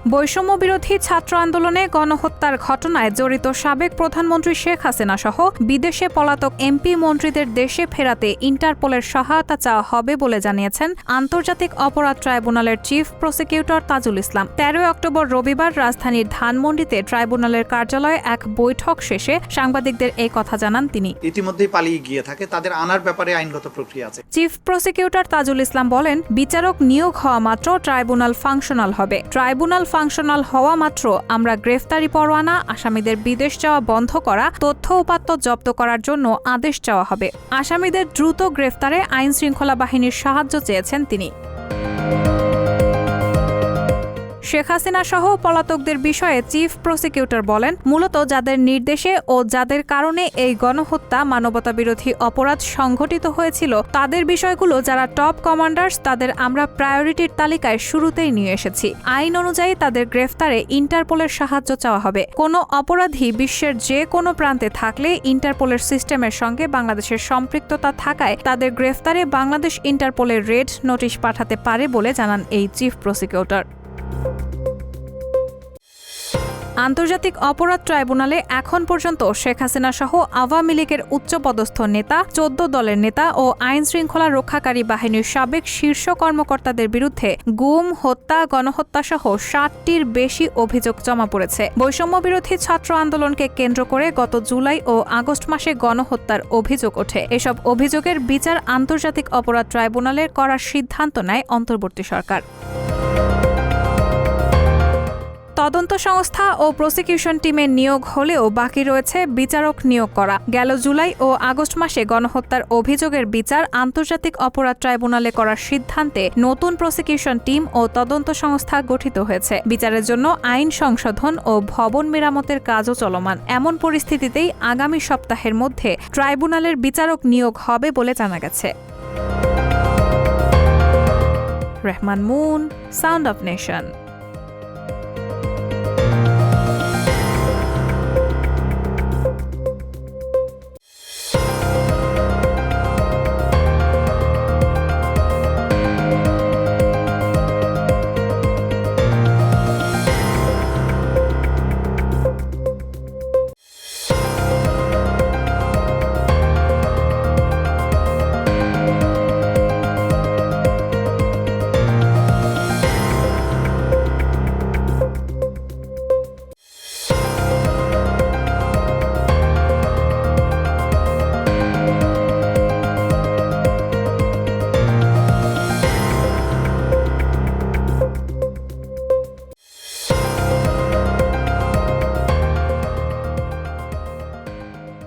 বৈষম্য বিরোধী ছাত্র আন্দোলনে গণহত্যার ঘটনায় জড়িত সাবেক প্রধানমন্ত্রী শেখ হাসিনা সহ বিদেশে পলাতক এমপি মন্ত্রীদের দেশে ফেরাতে ইন্টারপোলের সহায়তা চাওয়া হবে বলে জানিয়েছেন আন্তর্জাতিক অপরাধ ট্রাইব্যুনালের chief prosecutor Tajul Islam. ১৩ October রবিবার রাজধানীর ধানমন্ডিতে ট্রাইব্যুনালের কার্যালয়ে এক বৈঠক শেষে সাংবাদিকদের এই কথা জানান তিনি। ইতিমধ্যেই পালিয়ে গিয়ে থাকে, তাদের আনার ব্যাপারে আইনগত প্রক্রিয়া আছে। চিফ প্রসিকিউটর তাজুল ইসলাম বলেন, বিচারক নিয়োগ হওয়া মাত্র ট্রাইব্যুনাল ফাংশনাল হবে। ট্রাইব্যুনাল ফাংশনাল হওয়া মাত্র আমরা গ্রেফতারি পরোয়ানা, আসামিদের বিদেশ যাওয়া বন্ধ করা, তথ্য উপাত্ত জব্দ করার জন্য আদেশ চাওয়া হবে। আসামিদের দ্রুত গ্রেফতারে আইন শৃঙ্খলা বাহিনীর সাহায্য চেয়েছেন তিনি। শেখ হাসিনা সহ পলাতকদের বিষয়ে চিফ প্রসিকিউটর বলেন, মূলত যাদের নির্দেশে ও যাদের কারণে এই গণহত্যা মানবতাবিরোধী অপরাধ সংঘটিত হয়েছিল তাদের বিষয়গুলো যারা টপ কমান্ডার্স তাদের আমরা প্রায়োরিটির তালিকায় শুরুতেই নিয়ে এসেছি। আইন অনুযায়ী তাদের গ্রেফতারে ইন্টারপোলের সাহায্য চাওয়া হবে। কোনো অপরাধী বিশ্বের যে কোনো প্রান্তে থাকলে ইন্টারপোলের সিস্টেমের সঙ্গে বাংলাদেশের সম্পৃক্ততা থাকায় তাদের গ্রেফতারে বাংলাদেশ ইন্টারপোলের রেড নোটিশ পাঠাতে পারে বলে জানান এই চিফ প্রসিকিউটর। আন্তর্জাতিক অপরাধ ট্রাইব্যুনালে এখন পর্যন্ত শেখ হাসিনা সহ আওয়ামী লীগের উচ্চপদস্থ নেতা, ১৪ দলের নেতা ও আইন শৃঙ্খলা রক্ষাকারী বাহিনীর সাবেক শীর্ষ কর্মকর্তাদের বিরুদ্ধে গুম, হত্যা, গণহত্যা সহ ৬০টির বেশি অভিযোগ জমা পড়েছে। বৈষম্য বিরোধী ছাত্র আন্দোলনকে কেন্দ্র করে গত জুলাই ও আগস্ট মাসে গণহত্যার অভিযোগ ওঠে। এসব অভিযোগের বিচার আন্তর্জাতিক অপরাধ ট্রাইব্যুনালে করার সিদ্ধান্ত নেয় অন্তর্বর্তী সরকার। তদন্ত সংস্থা ও প্রসিকিউশন টিমের নিয়োগ হলেও বাকি রয়েছে বিচারক নিয়োগ করা। গেল জুলাই ও আগস্ট মাসে গণহত্যার অভিযোগের বিচার আন্তর্জাতিক অপরাধ ট্রাইব্যুনালে করার সিদ্ধান্তে নতুন প্রসিকিউশন টিম ও তদন্ত সংস্থা গঠিত হয়েছে। বিচারের জন্য আইন সংশোধন ও ভবন মেরামতের কাজও চলমান। এমন পরিস্থিতিতেই আগামী সপ্তাহের মধ্যে ট্রাইব্যুনালের বিচারক নিয়োগ হবে বলে জানা গেছে। Rahman moon, sound of nation.